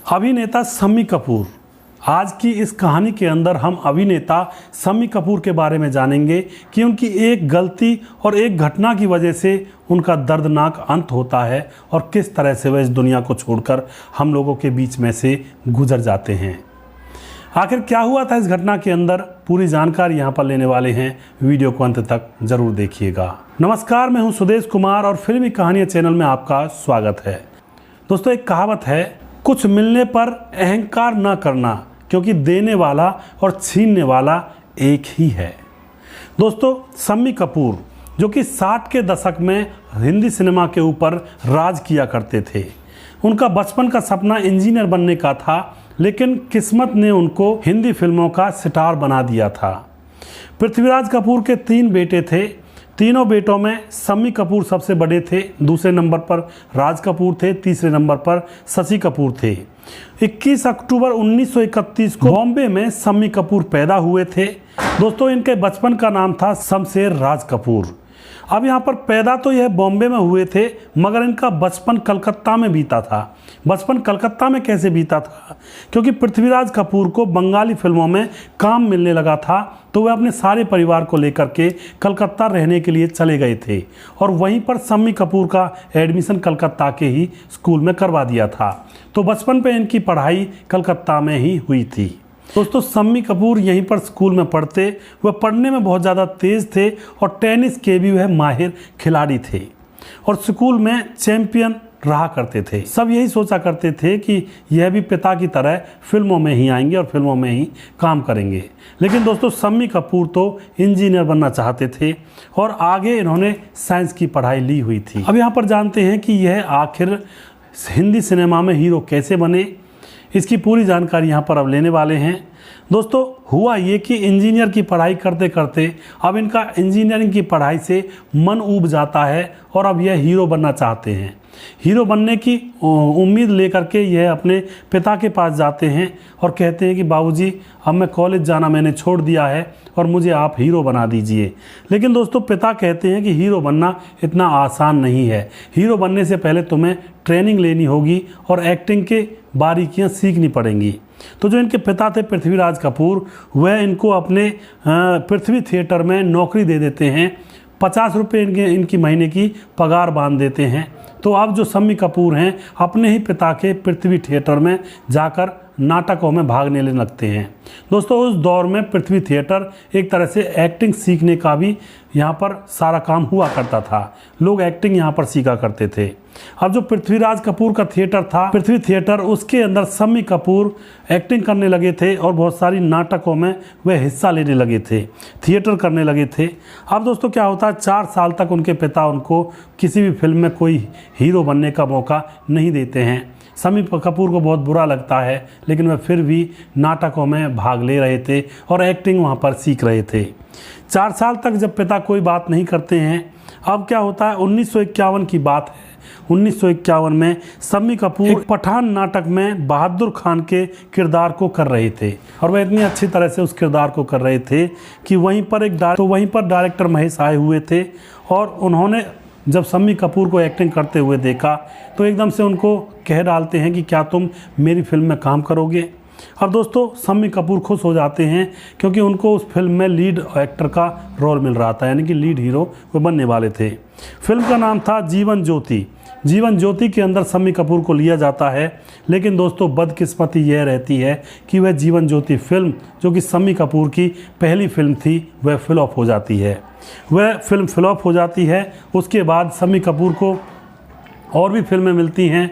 अभिनेता शम्मी कपूर। आज की इस कहानी के अंदर हम अभिनेता शम्मी कपूर के बारे में जानेंगे कि उनकी एक गलती और एक घटना की वजह से उनका दर्दनाक अंत होता है और किस तरह से वह इस दुनिया को छोड़कर हम लोगों के बीच में से गुजर जाते हैं। आखिर क्या हुआ था इस घटना के अंदर, पूरी जानकारी यहाँ पर लेने वाले हैं। वीडियो को अंत तक जरूर देखिएगा। नमस्कार, मैं हूँ सुदेश कुमार और फिल्मी कहानियाँ चैनल में आपका स्वागत है। दोस्तों, एक कहावत है, कुछ मिलने पर अहंकार न करना, क्योंकि देने वाला और छीनने वाला एक ही है। दोस्तों, शम्मी कपूर जो कि 60 के दशक में हिंदी सिनेमा के ऊपर राज किया करते थे। उनका बचपन का सपना इंजीनियर बनने का था, लेकिन किस्मत ने उनको हिंदी फिल्मों का स्टार बना दिया था। पृथ्वीराज कपूर के 3 बेटे थे। तीनों बेटों में शम्मी कपूर सबसे बड़े थे, दूसरे नंबर पर राज कपूर थे, तीसरे नंबर पर शशि कपूर थे। 21 अक्टूबर 1931 को बॉम्बे में शम्मी कपूर पैदा हुए थे। दोस्तों, इनके बचपन का नाम था शमशेर राज कपूर। अब यहाँ पर पैदा तो यह बॉम्बे में हुए थे, मगर इनका बचपन कलकत्ता में बीता था। बचपन कलकत्ता में कैसे बीता था? क्योंकि पृथ्वीराज कपूर को बंगाली फिल्मों में काम मिलने लगा था, तो वह अपने सारे परिवार को लेकर के कलकत्ता रहने के लिए चले गए थे और वहीं पर शम्मी कपूर का एडमिशन कलकत्ता के ही स्कूल में करवा दिया था। तो बचपन पे इनकी पढ़ाई कलकत्ता में ही हुई थी। दोस्तों, शम्मी कपूर यहीं पर स्कूल में पढ़ते। वह पढ़ने में बहुत ज़्यादा तेज़ थे और टेनिस के भी वह माहिर खिलाड़ी थे और स्कूल में चैंपियन रहा करते थे। सब यही सोचा करते थे कि यह भी पिता की तरह फिल्मों में ही आएंगे और फिल्मों में ही काम करेंगे। लेकिन दोस्तों, शम्मी कपूर तो इंजीनियर बनना चाहते थे और आगे इन्होंने साइंस की पढ़ाई ली हुई थी। अब यहाँ पर जानते हैं कि यह आखिर हिंदी सिनेमा में हीरो कैसे बने, इसकी पूरी जानकारी यहाँ पर अब लेने वाले हैं। दोस्तों, हुआ ये कि इंजीनियर की पढ़ाई करते करते अब इनका इंजीनियरिंग की पढ़ाई से मन ऊब जाता है और अब यह हीरो बनना चाहते हैं। हीरो बनने की उम्मीद लेकर के यह अपने पिता के पास जाते हैं और कहते हैं कि बाबूजी, अब मैं कॉलेज जाना मैंने छोड़ दिया है और मुझे आप हीरो बना दीजिए। लेकिन दोस्तों, पिता कहते हैं कि हीरो बनना इतना आसान नहीं है। हीरो बनने से पहले तुम्हें ट्रेनिंग लेनी होगी और एक्टिंग के बारीकियां सीखनी पड़ेंगी। तो जो इनके पिता थे पृथ्वीराज कपूर, वह इनको अपने पृथ्वी थिएटर में नौकरी दे देते हैं। 50 रुपये इनकी महीने की पगार बांध देते हैं। तो अब जो शम्मी कपूर हैं, अपने ही पिता के पृथ्वी थिएटर में जाकर नाटकों में भाग लेने लगते हैं। दोस्तों, उस दौर में पृथ्वी थिएटर एक तरह से एक्टिंग सीखने का भी यहाँ पर सारा काम हुआ करता था। लोग एक्टिंग यहाँ पर सीखा करते थे। अब जो पृथ्वीराज कपूर का थिएटर था, पृथ्वी थिएटर, उसके अंदर शम्मी कपूर एक्टिंग करने लगे थे और बहुत सारी नाटकों में वह हिस्सा लेने लगे थे, थिएटर करने लगे थे। अब दोस्तों, क्या होता है, 4 साल तक उनके पिता उनको किसी भी फिल्म में कोई हीरो बनने का मौका नहीं देते हैं। शम्मी कपूर को बहुत बुरा लगता है, लेकिन वह फिर भी नाटकों में भाग ले रहे थे और एक्टिंग वहाँ पर सीख रहे थे। 4 साल तक जब पिता कोई बात नहीं करते हैं, अब क्या होता है, 1951 की बात है। 1951 में शम्मी कपूर एक पठान नाटक में बहादुर खान के किरदार को कर रहे थे और वह इतनी अच्छी तरह से उस किरदार को कर रहे थे कि वहीं पर डायरेक्टर महेश आए हुए थे और उन्होंने जब शम्मी कपूर को एक्टिंग करते हुए देखा तो एकदम से उनको कह डालते हैं कि क्या तुम मेरी फिल्म में काम करोगे। अब दोस्तों, शम्मी कपूर खुश हो जाते हैं क्योंकि उनको उस फिल्म में लीड एक्टर का रोल मिल रहा था, यानी कि लीड हीरो वो बनने वाले थे। फिल्म का नाम था जीवन ज्योति। जीवन ज्योति के अंदर शम्मी कपूर को लिया जाता है, लेकिन दोस्तों, बदकिस्मती यह रहती है कि वह जीवन ज्योति फिल्म, जो कि शम्मी कपूर की पहली फिल्म थी, वह फ्लॉप हो जाती है। वह फिल्म फ्लॉप हो जाती है। उसके बाद शम्मी कपूर को और भी फिल्में मिलती हैं,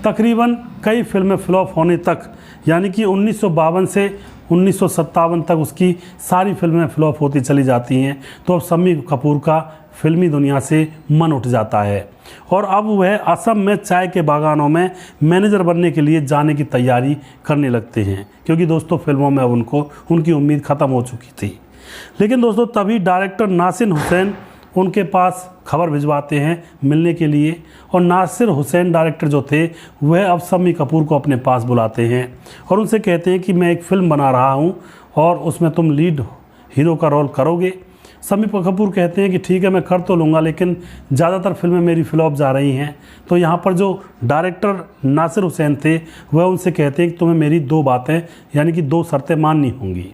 तकरीबन कई फिल्में फ्लॉप होने तक, यानी कि 1952 से 1957 तक उसकी सारी फिल्में फ्लॉप होती चली जाती हैं। तो अब शम्मी कपूर का फिल्मी दुनिया से मन उठ जाता है और अब वह असम में चाय के बागानों में मैनेजर बनने के लिए जाने की तैयारी करने लगते हैं, क्योंकि दोस्तों, फिल्मों में अब उनकी उम्मीद ख़त्म हो चुकी थी। लेकिन दोस्तों, तभी डायरेक्टर नासिर हुसैन उनके पास खबर भिजवाते हैं मिलने के लिए और नासिर हुसैन डायरेक्टर जो थे, वह अब शम्मी कपूर को अपने पास बुलाते हैं और उनसे कहते हैं कि मैं एक फ़िल्म बना रहा हूं और उसमें तुम लीड हीरो का रोल करोगे। शम्मी कपूर कहते हैं कि ठीक है मैं कर तो लूँगा, लेकिन ज़्यादातर फिल्में मेरी फ्लॉप जा रही हैं। तो यहाँ पर जो डायरेक्टर नासिर हुसैन थे वह उनसे कहते हैं कि तुम्हें मेरी 2 बातें यानी कि 2 शर्तें माननी होंगी।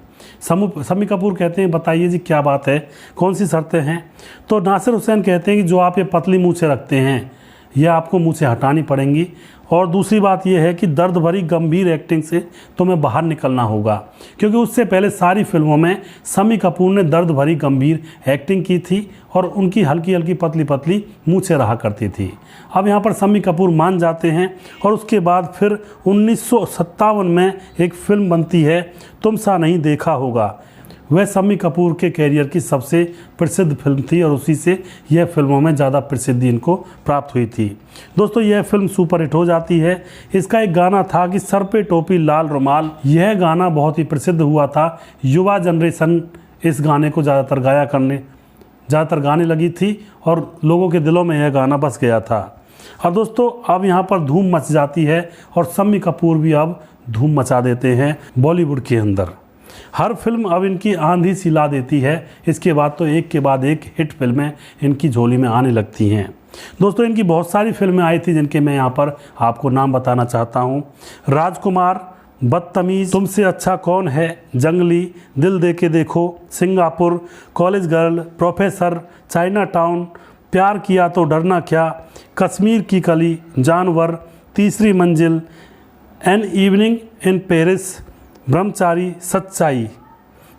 शम्मी कपूर कहते हैं बताइए जी क्या बात है, कौन सी शर्तें हैं। तो नासिर हुसैन कहते हैं कि जो आप ये पतली मूछें रखते हैं यह आपको मुँह से हटानी पड़ेंगी, और दूसरी बात यह है कि दर्द भरी गंभीर एक्टिंग से तुम्हें बाहर निकलना होगा, क्योंकि उससे पहले सारी फिल्मों में शम्मी कपूर ने दर्द भरी गंभीर एक्टिंग की थी और उनकी हल्की हल्की पतली पतली मूछें रहा करती थी। अब यहाँ पर शम्मी कपूर मान जाते हैं और उसके बाद फिर 1957 में एक फिल्म बनती है तुम सा नहीं देखा होगा। वह शम्मी कपूर के कैरियर की सबसे प्रसिद्ध फिल्म थी और उसी से यह फिल्मों में ज़्यादा प्रसिद्धि इनको प्राप्त हुई थी। दोस्तों यह फिल्म सुपरहिट हो जाती है। इसका एक गाना था कि सर पे टोपी लाल रुमाल, यह गाना बहुत ही प्रसिद्ध हुआ था। युवा जनरेशन इस गाने को ज़्यादातर गाने लगी थी और लोगों के दिलों में यह गाना बस गया था। और दोस्तों अब यहाँ पर धूम मच जाती है और शम्मी कपूर भी अब धूम मचा देते हैं बॉलीवुड के अंदर। हर फिल्म अब इनकी आंधी सी ला देती है। इसके बाद तो एक के बाद एक हिट फिल्में इनकी झोली में आने लगती हैं। दोस्तों इनकी बहुत सारी फिल्में आई थी जिनके मैं यहाँ पर आपको नाम बताना चाहता हूँ। राजकुमार, बदतमीज़, तुमसे अच्छा कौन है, जंगली, दिल दे के देखो, Singapore, college girl, professor, China town, प्यार किया तो डरना क्या, कश्मीर की कली, जानवर, तीसरी मंजिल, एन इवनिंग इन पेरिस, ब्रह्मचारी, सच्चाई।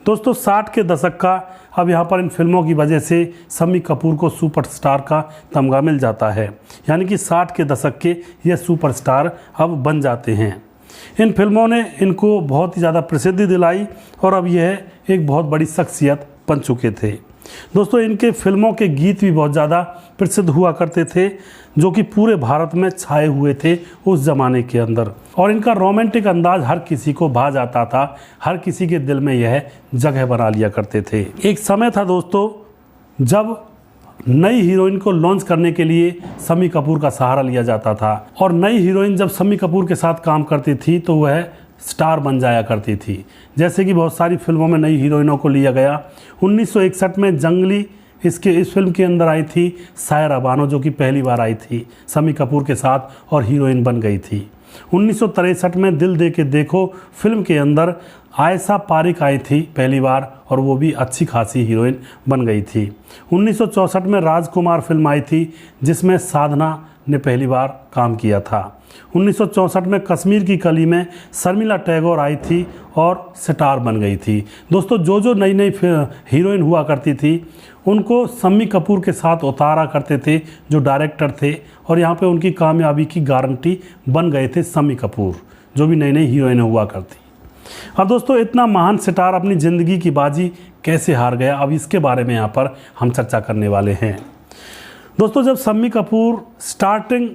दोस्तों 60 के दशक का अब यहाँ पर इन फिल्मों की वजह से शम्मी कपूर को सुपरस्टार का तमगा मिल जाता है, यानी कि 60 के दशक के ये सुपरस्टार अब बन जाते हैं। इन फिल्मों ने इनको बहुत ही ज़्यादा प्रसिद्धि दिलाई और अब यह एक बहुत बड़ी शख्सियत बन चुके थे। दोस्तों इनके फिल्मों के गीत भी बहुत ज़्यादा प्रसिद्ध हुआ करते थे, जो कि पूरे भारत में छाए हुए थे उस ज़माने के अंदर, और इनका रोमांटिक अंदाज हर किसी को भा जाता था, हर किसी के दिल में यह जगह बना लिया करते थे। एक समय था दोस्तों जब नई हीरोइन को लॉन्च करने के लिए शम्मी कपूर का सहारा लिया जाता था, और नई हीरोइन जब शम्मी कपूर के साथ काम करती थी तो वह स्टार बन जाया करती थी। जैसे कि बहुत सारी फिल्मों में नई हीरोइनों को लिया गया। 1961 में जंगली इस फिल्म के अंदर आई थी सायरा बानो, जो कि पहली बार आई थी शम्मी कपूर के साथ और हीरोइन बन गई थी। 1963 में दिल दे के देखो फिल्म के अंदर आयशा पारिक आई थी पहली बार, और वो भी अच्छी खासी हीरोइन बन गई थी। 1964 में राजकुमार फिल्म आई थी जिसमें साधना ने पहली बार काम किया था। 1964 में कश्मीर की कली में शर्मिला टैगोर आई थी और स्टार बन गई थी। दोस्तों जो नई नई हीरोइन हुआ करती थी उनको शम्मी कपूर के साथ उतारा करते थे जो डायरेक्टर थे, और यहाँ पे उनकी कामयाबी की गारंटी बन गए थे शम्मी कपूर, जो भी नई नई हीरोइन हुआ करती। अब दोस्तों इतना महान स्टार अपनी ज़िंदगी की बाजी कैसे हार गया, अब इसके बारे में यहाँ पर हम चर्चा करने वाले हैं। दोस्तों जब शम्मी कपूर स्टार्टिंग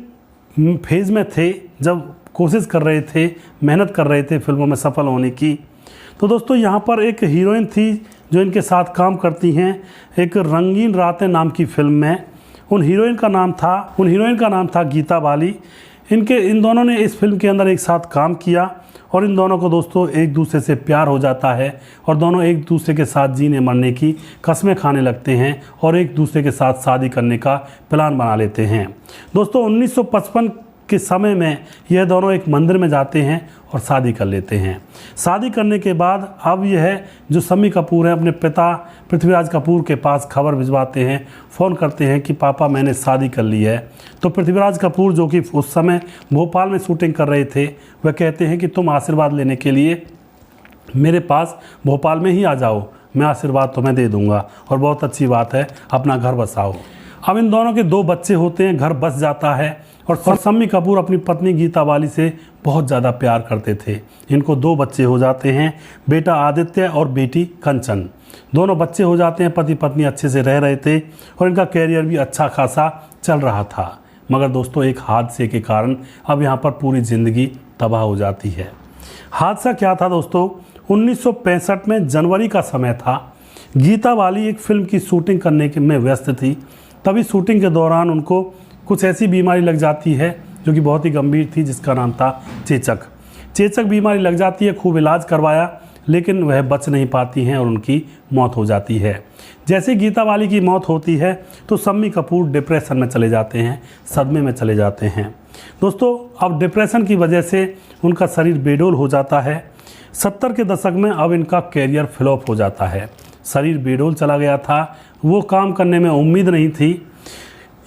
फेज़ में थे, जब कोशिश कर रहे थे, मेहनत कर रहे थे फिल्मों में सफल होने की, तो दोस्तों यहाँ पर एक हीरोइन थी जो इनके साथ काम करती हैं एक रंगीन रातें नाम की फिल्म में। उन हीरोइन का नाम था गीता बाली। इन दोनों ने इस फिल्म के अंदर एक साथ काम किया और इन दोनों को दोस्तों एक दूसरे से प्यार हो जाता है और दोनों एक दूसरे के साथ जीने मरने की कस्में खाने लगते हैं और एक दूसरे के साथ शादी करने का प्लान बना लेते हैं। दोस्तों 1955 के समय में यह दोनों एक मंदिर में जाते हैं और शादी कर लेते हैं। शादी करने के बाद अब यह जो शम्मी कपूर हैं अपने पिता पृथ्वीराज कपूर के पास खबर भिजवाते हैं, फ़ोन करते हैं कि पापा मैंने शादी कर ली है। तो पृथ्वीराज कपूर जो कि उस समय भोपाल में शूटिंग कर रहे थे, वह कहते हैं कि तुम आशीर्वाद लेने के लिए मेरे पास भोपाल में ही आ जाओ, मैं आशीर्वाद तुम्हें दे दूँगा और बहुत अच्छी बात है, अपना घर बसाओ। अब इन दोनों के 2 बच्चे होते हैं, घर बस जाता है और शम्मी कपूर अपनी पत्नी गीता बाली से बहुत ज़्यादा प्यार करते थे। इनको 2 बच्चे हो जाते हैं, बेटा आदित्य और बेटी कंचन। दोनों बच्चे हो जाते हैं, पति पत्नी अच्छे से रह रहे थे और इनका कैरियर भी अच्छा खासा चल रहा था। मगर दोस्तों एक हादसे के कारण अब यहाँ पर पूरी ज़िंदगी तबाह हो जाती है। हादसा क्या था दोस्तों, 1965 में जनवरी का समय था। गीता बाली एक फिल्म की शूटिंग करने में व्यस्त थी। तभी शूटिंग के दौरान उनको कुछ ऐसी बीमारी लग जाती है जो कि बहुत ही गंभीर थी, जिसका नाम था चेचक बीमारी लग जाती है। खूब इलाज करवाया लेकिन वह बच नहीं पाती हैं और उनकी मौत हो जाती है। जैसे गीता बाली की मौत होती है तो शम्मी कपूर डिप्रेशन में चले जाते हैं, सदमे में चले जाते हैं। दोस्तों अब डिप्रेशन की वजह से उनका शरीर बेडोल हो जाता है। 70 के दशक में अब इनका कैरियर फ्लॉप हो जाता है। शरीर बेडोल चला गया था, वो काम करने में उम्मीद नहीं थी।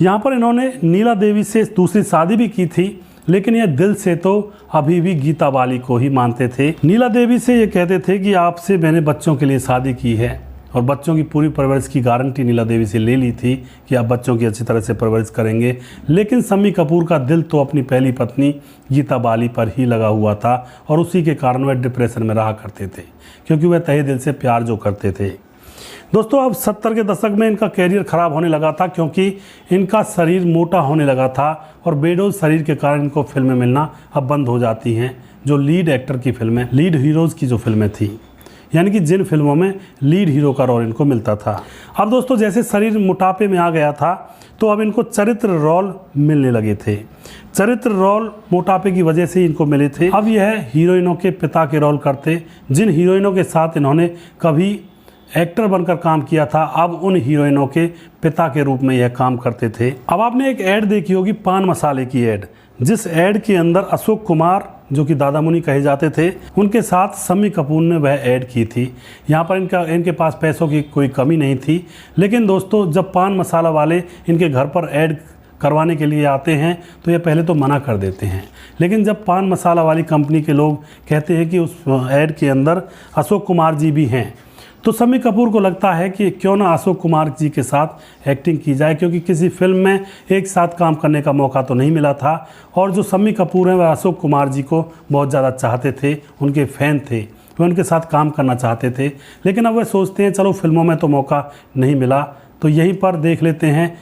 यहाँ पर इन्होंने नीला देवी से दूसरी शादी भी की थी, लेकिन ये दिल से तो अभी भी गीता बाली को ही मानते थे। नीला देवी से ये कहते थे कि आपसे मैंने बच्चों के लिए शादी की है और बच्चों की पूरी परवरिश की गारंटी नीला देवी से ले ली थी कि आप बच्चों की अच्छी तरह से परवरिश करेंगे। लेकिन शम्मी कपूर का दिल तो अपनी पहली पत्नी गीता बाली पर ही लगा हुआ था और उसी के कारण वह डिप्रेशन में रहा करते थे, क्योंकि वह तहे दिल से प्यार जो करते थे। दोस्तों अब 70 के दशक में इनका कैरियर ख़राब होने लगा था, क्योंकि इनका शरीर मोटा होने लगा था और बेडोल शरीर के कारण इनको फिल्में मिलना अब बंद हो जाती हैं। जो लीड एक्टर की फिल्में, लीड हीरोज़ की जो फिल्में थी, यानी कि जिन फिल्मों में लीड हीरो का रोल इनको मिलता था। अब दोस्तों जैसे शरीर मोटापे में आ गया था तो अब इनको चरित्र रोल मिलने लगे थे। चरित्र रोल मोटापे की वजह से इनको मिले थे। अब यह हीरोइनों के पिता के रोल करते, जिन हीरोइनों के साथ इन्होंने कभी एक्टर बनकर काम किया था, अब उन हीरोइनों के पिता के रूप में यह काम करते थे। अब आपने एक ऐड देखी होगी, पान मसाले की ऐड, जिस ऐड के अंदर अशोक कुमार जो कि दादा मुनि कहे जाते थे, उनके साथ शम्मी कपूर ने वह ऐड की थी। यहाँ पर इनके पास पैसों की कोई कमी नहीं थी, लेकिन दोस्तों जब पान मसाला वाले इनके घर पर ऐड करवाने के लिए आते हैं तो ये पहले तो मना कर देते हैं। लेकिन जब पान मसाला वाली कंपनी के लोग कहते हैं कि उस ऐड के अंदर अशोक कुमार जी भी हैं, तो शम्मी कपूर को लगता है कि क्यों ना अशोक कुमार जी के साथ एक्टिंग की जाए, क्योंकि किसी फिल्म में एक साथ काम करने का मौका तो नहीं मिला था। और जो शम्मी कपूर हैं वह अशोक कुमार जी को बहुत ज़्यादा चाहते थे, उनके फ़ैन थे, वे उनके साथ काम करना चाहते थे। लेकिन अब वह सोचते हैं चलो फिल्मों में तो मौका नहीं मिला तो यहीं पर देख लेते हैं,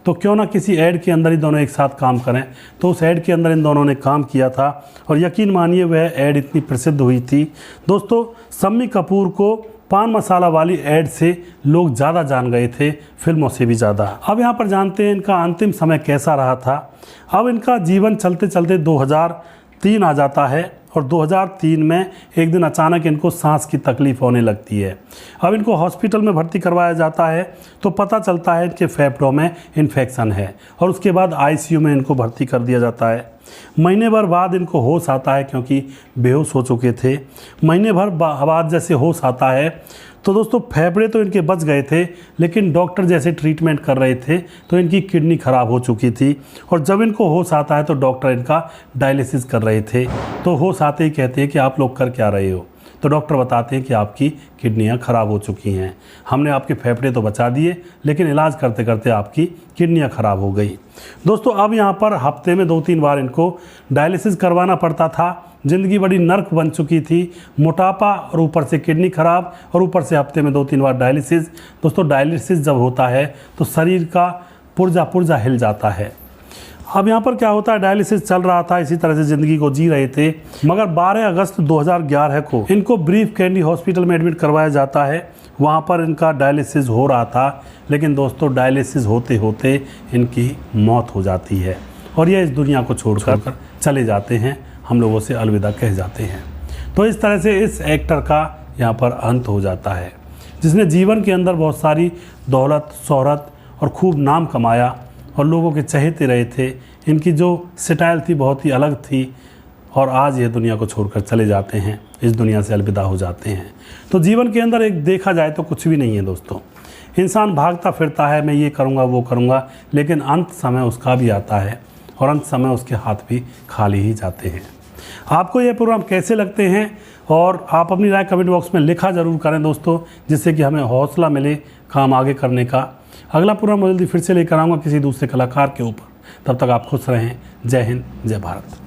तो क्यों ना किसी ऐड के अंदर ही दोनों एक साथ काम करें। तो उस ऐड के अंदर इन दोनों ने काम किया था और यकीन मानिए वह ऐड इतनी प्रसिद्ध हुई थी। दोस्तों शम्मी कपूर को पान मसाला वाली ऐड से लोग ज़्यादा जान गए थे, फिल्मों से भी ज़्यादा। अब यहाँ पर जानते हैं इनका अंतिम समय कैसा रहा था। अब इनका जीवन चलते चलते 2003 आ जाता है और 2003 में एक दिन अचानक इनको सांस की तकलीफ़ होने लगती है। अब इनको हॉस्पिटल में भर्ती करवाया जाता है तो पता चलता है इनके फेफड़ों में इन्फेक्शन है और उसके बाद आईसीयू में इनको भर्ती कर दिया जाता है। महीने भर बाद इनको होश आता है, क्योंकि बेहोश हो चुके थे। महीने भर बाद जैसे होश आता है तो दोस्तों फेफड़े तो इनके बच गए थे, लेकिन डॉक्टर जैसे ट्रीटमेंट कर रहे थे तो इनकी किडनी ख़राब हो चुकी थी। और जब इनको होश आता है तो डॉक्टर इनका डायलिसिस कर रहे थे। तो होश आते ही कहते हैं कि आप लोग कर क्या रहे हो, तो डॉक्टर बताते हैं कि आपकी किडनियाँ ख़राब हो चुकी हैं, हमने आपके फेफड़े तो बचा दिए लेकिन इलाज करते करते आपकी किडनियाँ ख़राब हो गई। दोस्तों अब यहाँ पर हफ्ते में 2-3 बार इनको डायलिसिस करवाना पड़ता था। ज़िंदगी बड़ी नर्क बन चुकी थी, मोटापा और ऊपर से किडनी ख़राब और ऊपर से हफ्ते में 2-3 बार डायलिसिस। दोस्तों डायलिसिस जब होता है तो शरीर का पुर्जा हिल जाता है। अब यहाँ पर क्या होता है, डायलिसिस चल रहा था, इसी तरह से ज़िंदगी को जी रहे थे, मगर 12 अगस्त 2011 को इनको ब्रीफ कैंडी हॉस्पिटल में एडमिट करवाया जाता है। वहाँ पर इनका डायलिसिस हो रहा था, लेकिन दोस्तों डायलिसिस होते होते इनकी मौत हो जाती है और ये इस दुनिया को छोड़कर चले जाते हैं, हम लोगों से अलविदा कह जाते हैं। तो इस तरह से इस एक्टर का यहाँ पर अंत हो जाता है, जिसने जीवन के अंदर बहुत सारी दौलत, शोहरत और खूब नाम कमाया और लोगों के चहेते रहे थे। इनकी जो स्टाइल थी बहुत ही अलग थी और आज ये दुनिया को छोड़कर चले जाते हैं, इस दुनिया से अलविदा हो जाते हैं। तो जीवन के अंदर एक देखा जाए तो कुछ भी नहीं है दोस्तों। इंसान भागता फिरता है, मैं ये करूँगा वो करूँगा, लेकिन अंत समय उसका भी आता है और अंत समय उसके हाथ भी खाली ही जाते हैं। आपको ये प्रोग्राम कैसे लगते हैं और आप अपनी राय कमेंट बॉक्स में लिखा ज़रूर करें दोस्तों, जिससे कि हमें हौसला मिले काम आगे करने का। अगला प्रोग्राम जल्दी फिर से लेकर आऊँगा किसी दूसरे कलाकार के ऊपर। तब तक आप खुश रहें। जय हिंद, जय भारत।